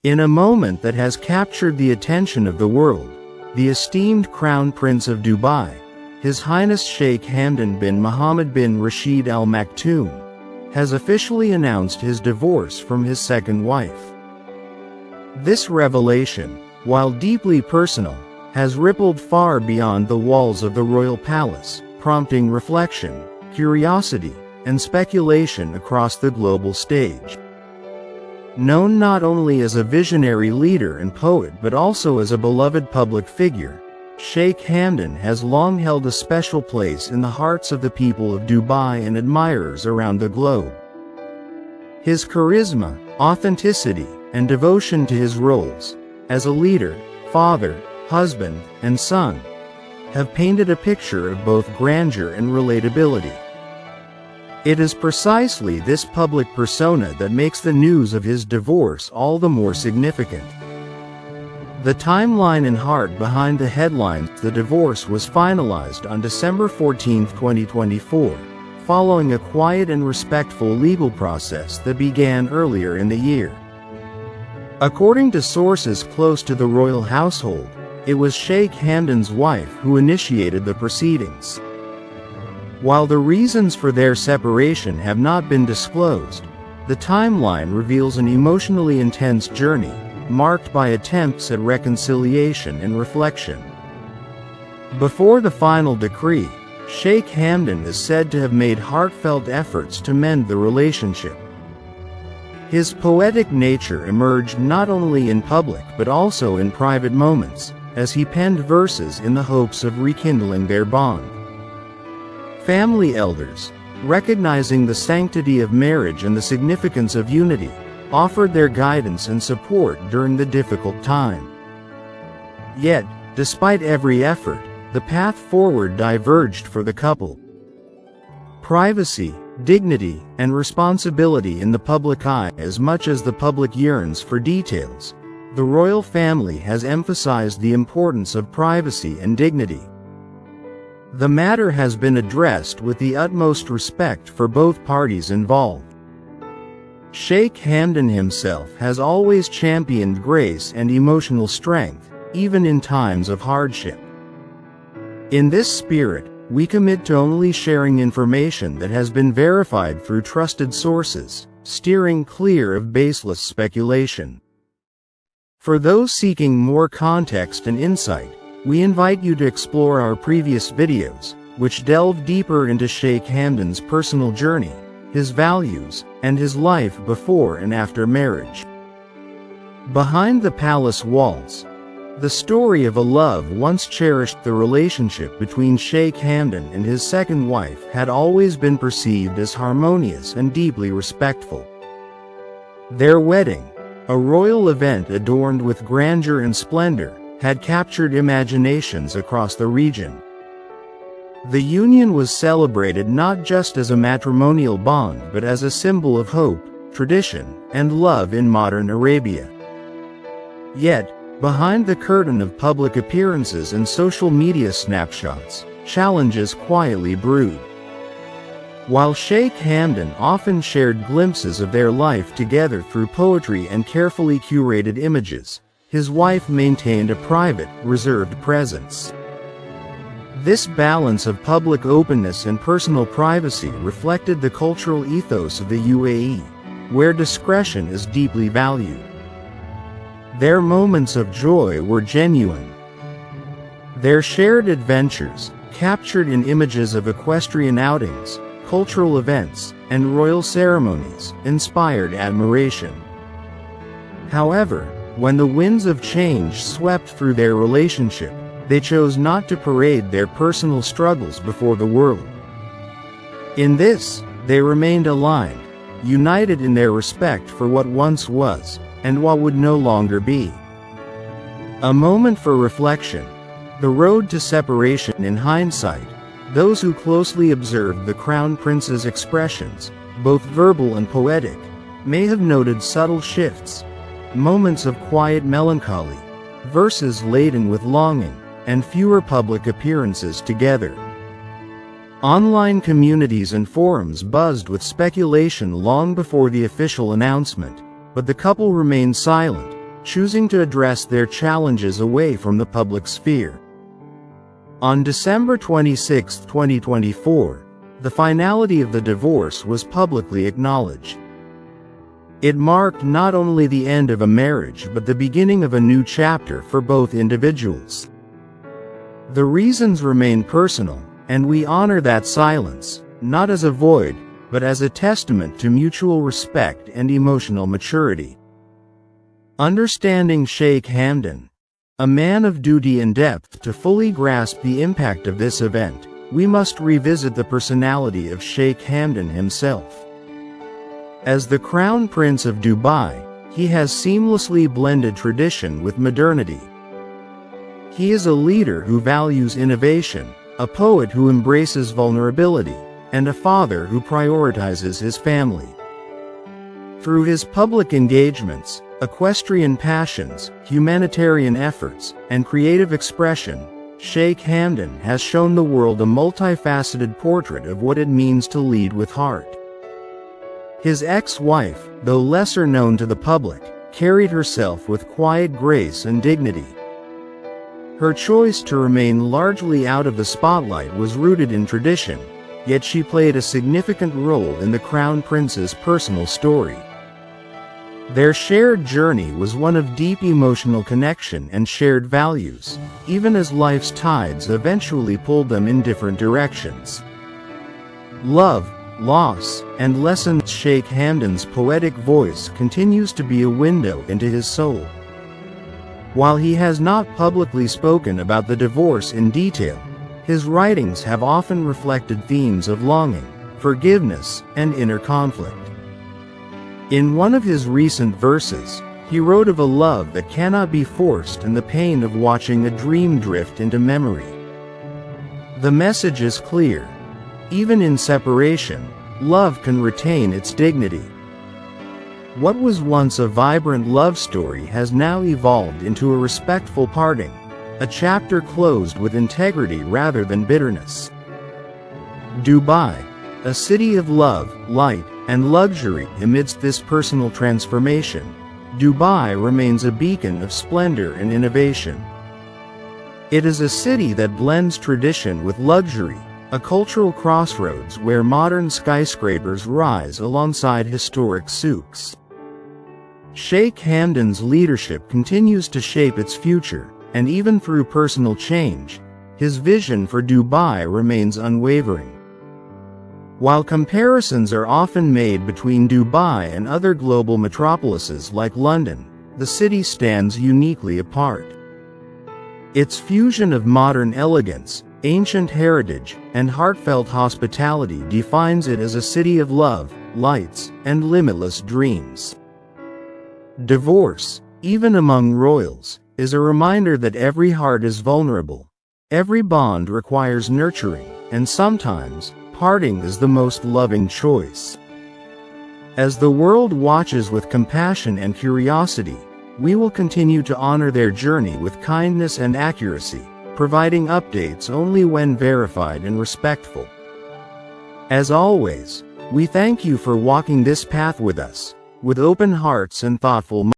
In a moment that has captured the attention of the world, the esteemed Crown Prince of Dubai, His Highness Sheikh Hamdan bin Mohammed bin Rashid Al Maktoum, has officially announced his divorce from his second wife. This revelation, while deeply personal, has rippled far beyond the walls of the royal palace, prompting reflection, curiosity, and speculation across the global stage. Known not only as a visionary leader and poet but also as a beloved public figure, Sheikh Hamdan has long held a special place in the hearts of the people of Dubai and admirers around the globe. His charisma, authenticity, and devotion to his roles as a leader, father, husband, and son have painted a picture of both grandeur and relatability. It is precisely this public persona that makes the news of his divorce all the more significant. The timeline and heart behind the headlines: the divorce was finalized on December 14, 2024, following a quiet and respectful legal process that began earlier in the year. According to sources close to the royal household, it was Sheikh Hamdan's wife who initiated the proceedings. While the reasons for their separation have not been disclosed, the timeline reveals an emotionally intense journey, marked by attempts at reconciliation and reflection. Before the final decree, Sheikh Hamdan is said to have made heartfelt efforts to mend the relationship. His poetic nature emerged not only in public but also in private moments, as he penned verses in the hopes of rekindling their bond. Family elders, recognizing the sanctity of marriage and the significance of unity, offered their guidance and support during the difficult time. Yet, despite every effort, the path forward diverged for the couple. Privacy, dignity, and responsibility in the public eye. As much as the public yearns for details, the royal family has emphasized the importance of privacy and dignity. The matter has been addressed with the utmost respect for both parties involved. Sheikh Hamdan himself has always championed grace and emotional strength, even in times of hardship. In this spirit, we commit to only sharing information that has been verified through trusted sources, steering clear of baseless speculation. For those seeking more context and insight, we invite you to explore our previous videos, which delve deeper into Sheikh Hamdan's personal journey, his values, and his life before and after marriage. Behind the palace walls, the story of a love once cherished. The relationship between Sheikh Hamdan and his second wife had always been perceived as harmonious and deeply respectful. Their wedding, a royal event adorned with grandeur and splendor, had captured imaginations across the region. The union was celebrated not just as a matrimonial bond but as a symbol of hope, tradition, and love in modern Arabia. Yet, behind the curtain of public appearances and social media snapshots, challenges quietly brewed. While Sheikh Hamdan often shared glimpses of their life together through poetry and carefully curated images, his wife maintained a private, reserved presence. This balance of public openness and personal privacy reflected the cultural ethos of the UAE, where discretion is deeply valued. Their moments of joy were genuine. Their shared adventures, captured in images of equestrian outings, cultural events, and royal ceremonies, inspired admiration. However, when the winds of change swept through their relationship, they chose not to parade their personal struggles before the world. In this, they remained aligned, united in their respect for what once was, and what would no longer be. A moment for reflection. The road to separation. In hindsight, those who closely observed the Crown Prince's expressions, both verbal and poetic, may have noted subtle shifts, moments of quiet melancholy, verses laden with longing, and fewer public appearances together. Online communities and forums buzzed with speculation long before the official announcement, but the couple remained silent, choosing to address their challenges away from the public sphere. On December 26, 2024, the finality of the divorce was publicly acknowledged. It marked not only the end of a marriage but the beginning of a new chapter for both individuals. The reasons remain personal, and we honor that silence, not as a void, but as a testament to mutual respect and emotional maturity. Understanding Sheikh Hamdan, a man of duty and depth. To fully grasp the impact of this event, we must revisit the personality of Sheikh Hamdan himself. As the Crown Prince of Dubai, he has seamlessly blended tradition with modernity. He is a leader who values innovation, a poet who embraces vulnerability, and a father who prioritizes his family. Through his public engagements, equestrian passions, humanitarian efforts, and creative expression, Sheikh Hamdan has shown the world a multifaceted portrait of what it means to lead with heart. His ex-wife, though lesser known to the public, carried herself with quiet grace and dignity. Her choice to remain largely out of the spotlight was rooted in tradition, yet she played a significant role in the Crown Prince's personal story. Their shared journey was one of deep emotional connection and shared values, even as life's tides eventually pulled them in different directions. Love, loss, and lessons. Sheikh Hamdan's poetic voice continues to be a window into his soul. While he has not publicly spoken about the divorce in detail, his writings have often reflected themes of longing, forgiveness, and inner conflict. In one of his recent verses, he wrote of a love that cannot be forced and the pain of watching a dream drift into memory. The message is clear. Even in separation, love can retain its dignity. What was once a vibrant love story has now evolved into a respectful parting, a chapter closed with integrity rather than bitterness. Dubai, a city of love, light, and luxury. Amidst this personal transformation, Dubai remains a beacon of splendor and innovation. It is a city that blends tradition with luxury, a cultural crossroads where modern skyscrapers rise alongside historic souks. Sheikh Hamdan's leadership continues to shape its future, and even through personal change, his vision for Dubai remains unwavering. While comparisons are often made between Dubai and other global metropolises like London, the city stands uniquely apart. Its fusion of modern elegance, ancient heritage, and heartfelt hospitality defines it as a city of love, lights, and limitless dreams. Divorce, even among royals, is a reminder that every heart is vulnerable. Every bond requires nurturing, and sometimes, parting is the most loving choice. As the world watches with compassion and curiosity, we will continue to honor their journey with kindness and accuracy, providing updates only when verified and respectful. As always, we thank you for walking this path with us, with open hearts and thoughtful minds.